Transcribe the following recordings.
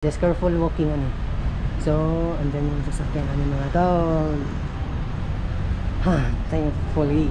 Just careful walking ano. So, andyan yung sasakyan namin mga tol. Thankfully.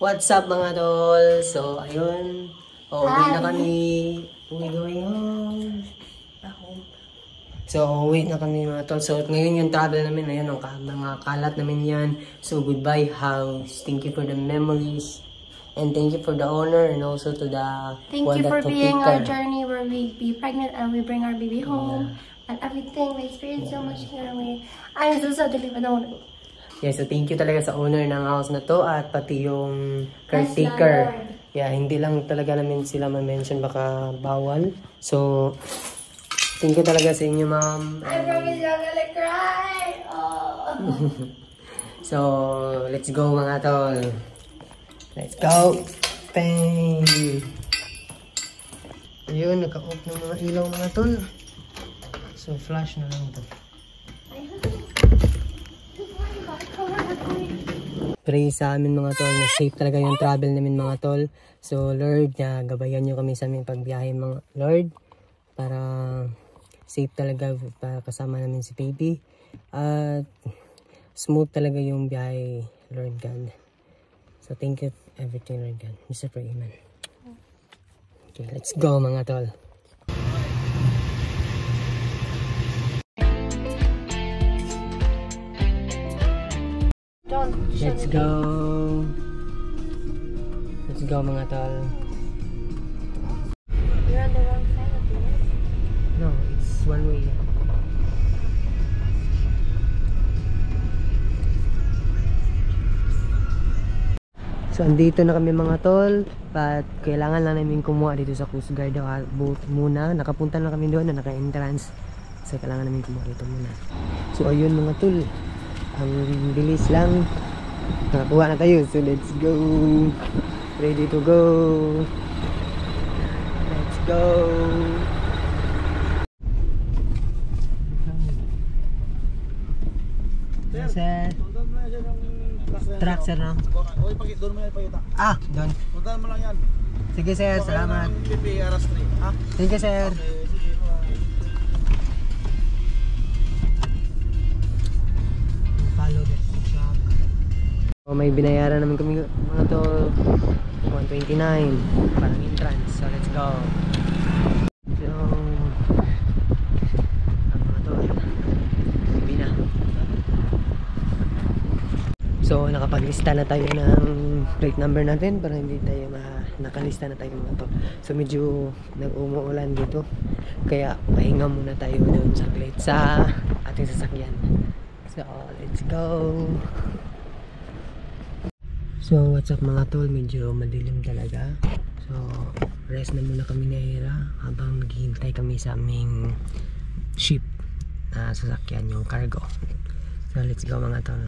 What's up mga tol? So, ayun. Uwi na kami. We're going home. So, uwi na kami mga tol. So, ngayon yung travel namin. Ayan, mga kalat namin yan. So, goodbye house. Thank you for the memories. And thank you for the honor and also to the Thank you for being our journey where we be pregnant and we bring our baby home. And everything. We experienced so much here. I'm so sad to leave alone. Yeah, so thank you talaga sa owner ng house na to at pati yung caretaker. Yeah, hindi lang talaga namin sila ma-mention, baka bawal. So, thank you talaga sa inyo, ma'am. I promise you're gonna cry. Oh. So, let's go mga tol. Let's go. Bang! Ayun, naka-off ng mga ilaw mga tol. So, flash na lang ito. Pray sa amin mga tol na safe talaga yung travel namin mga tol. So Lord, gabayan nyo kami sa aming pagbiyahe mga Lord. Para safe talaga para kasama namin si baby. At smooth talaga yung biyahe Lord God. So thank you everything Lord God. Mr. Pray, amen. Okay, let's go mga tol. Let's go. Let's go mga tol. You're on the wrong side of the road. No, it's one way. So andito na kami mga tol. But kailangan lang namin kumuha dito sa Coast Guard boat muna. Nakapunta na kami doon na naka-entrance. So kailangan namin kumuha dito muna. So ayun mga tol. Ang bilis lang. Nakakuha na tayo. So let's go. Ready to go. Let's go. Sir. Truck sir no? Doon mo yan ipayuta. Doon. Puntahan mo lang yan. Sige sir, salamat. PPRS 3. Ha? Sige sir. Follow the truck. So, may binayaran namin kami mga to 129 parang entrance. So let's go. So ang mga to sabi na. So nakapaglista na tayo ng plate number natin para hindi tayo nakalista na tayo mga to. So medyo nag-umuulan dito kaya pahinga muna tayo doon saglit sa ating sasakyan. So let's go. So what's up mga tol, medyo madilim talaga. So rest na muna kami ni Hera habang naghihintay kami sa aming ship na sasakyan, yung cargo. So let's go mga tol.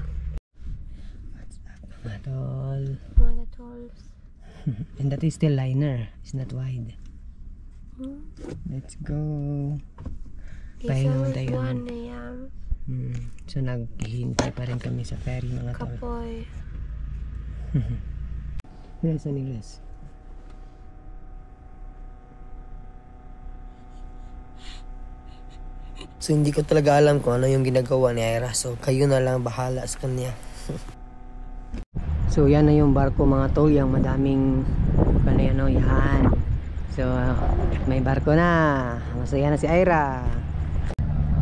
What's up mga tol? Mga tolls. And that is still liner, it's not wide. Let's go. Pahinga naman tayo. 1 AM. So naghihintay pa rin kami sa ferry mga tol. Kapoy. Yes, an English. So hindi ko talaga alam kung ano yung ginagawa ni Ira. So kayo na lang bahala sa kanya. So yan na yung barko mga tol, yung madaming ano yan. So may barko na. Masaya na si Ira.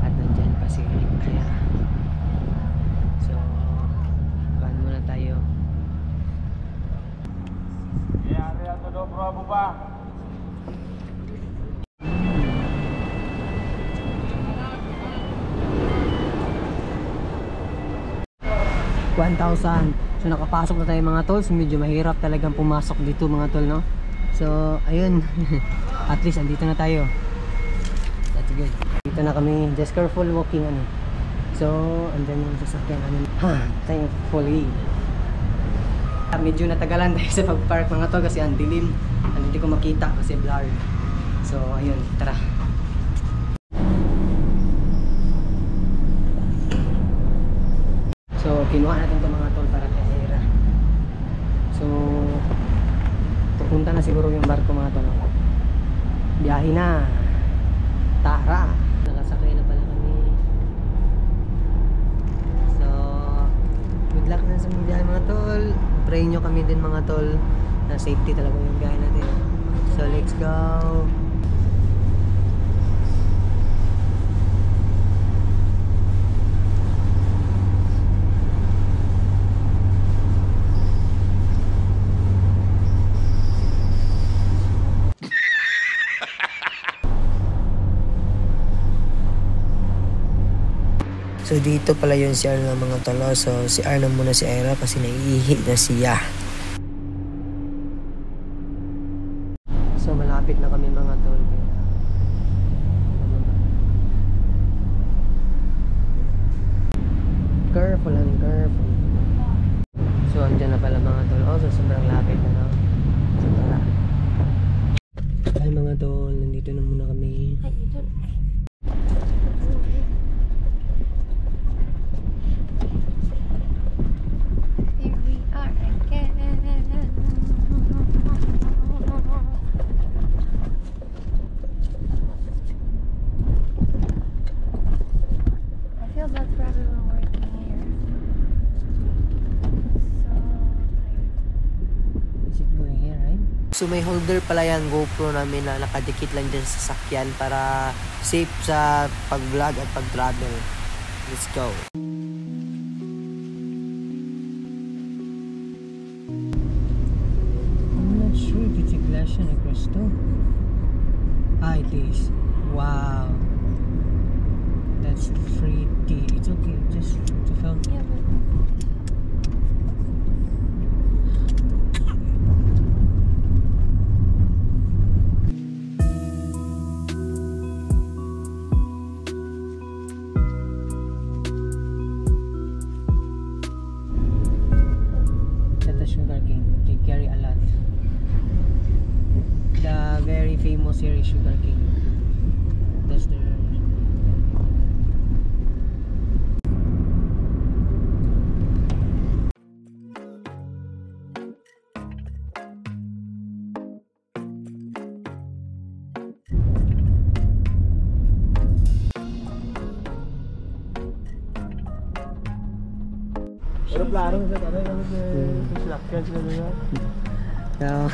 At nandyan pa si Ira. So kan muna tayo. Bravo ba? $1,000. So nakapasok na tayo mga tol. So medyo mahirap talagang pumasok dito mga tol no. So ayun. At least andito na tayo. That's good. Dito na kami. Just careful walking ano. So andyan yung sasakyan namin. Thankfully. Medyo natagalan tayo sa pag-park mga tol kasi ang dilim. Hindi ko makita kasi blurred. So ayun, tara. So kinuha natin itong mga tol para kay siguro yung barko mga tol. Biyahe na. Tara. Nakasakay na pala kami. So, good luck na sa biyahe mga tol. Pray nyo kami din mga tol na safety talaga yung biyahe natin. So, let's go. So dito pala yung CR ng mga tolo. So CR na muna si Ira kasi naiihi na siya. So malapit na kami mga tol. Careful and careful. So andyan na pala mga tol. Oh, so sobrang lapit na no? So tara. Ay mga tol, nandito na muna kami. Ay, ito. Here we are again. I feel bad for everyone working here. So tired. Is it going here, right? So may holder pala yung GoPro namin na nakadikit lang dyan sa sasakyan para safe sa pag-vlog at pag-travel. Let's go. I'm not sure if it's a glass and a crystal. Ah, it is. Wow. That's pretty. It's okay, just to film. Yeah, but That's the sugarcane. They carry a lot. The very famous here is sugarcane. That's the Aeroplano sa ano yung sasakyan sila. So,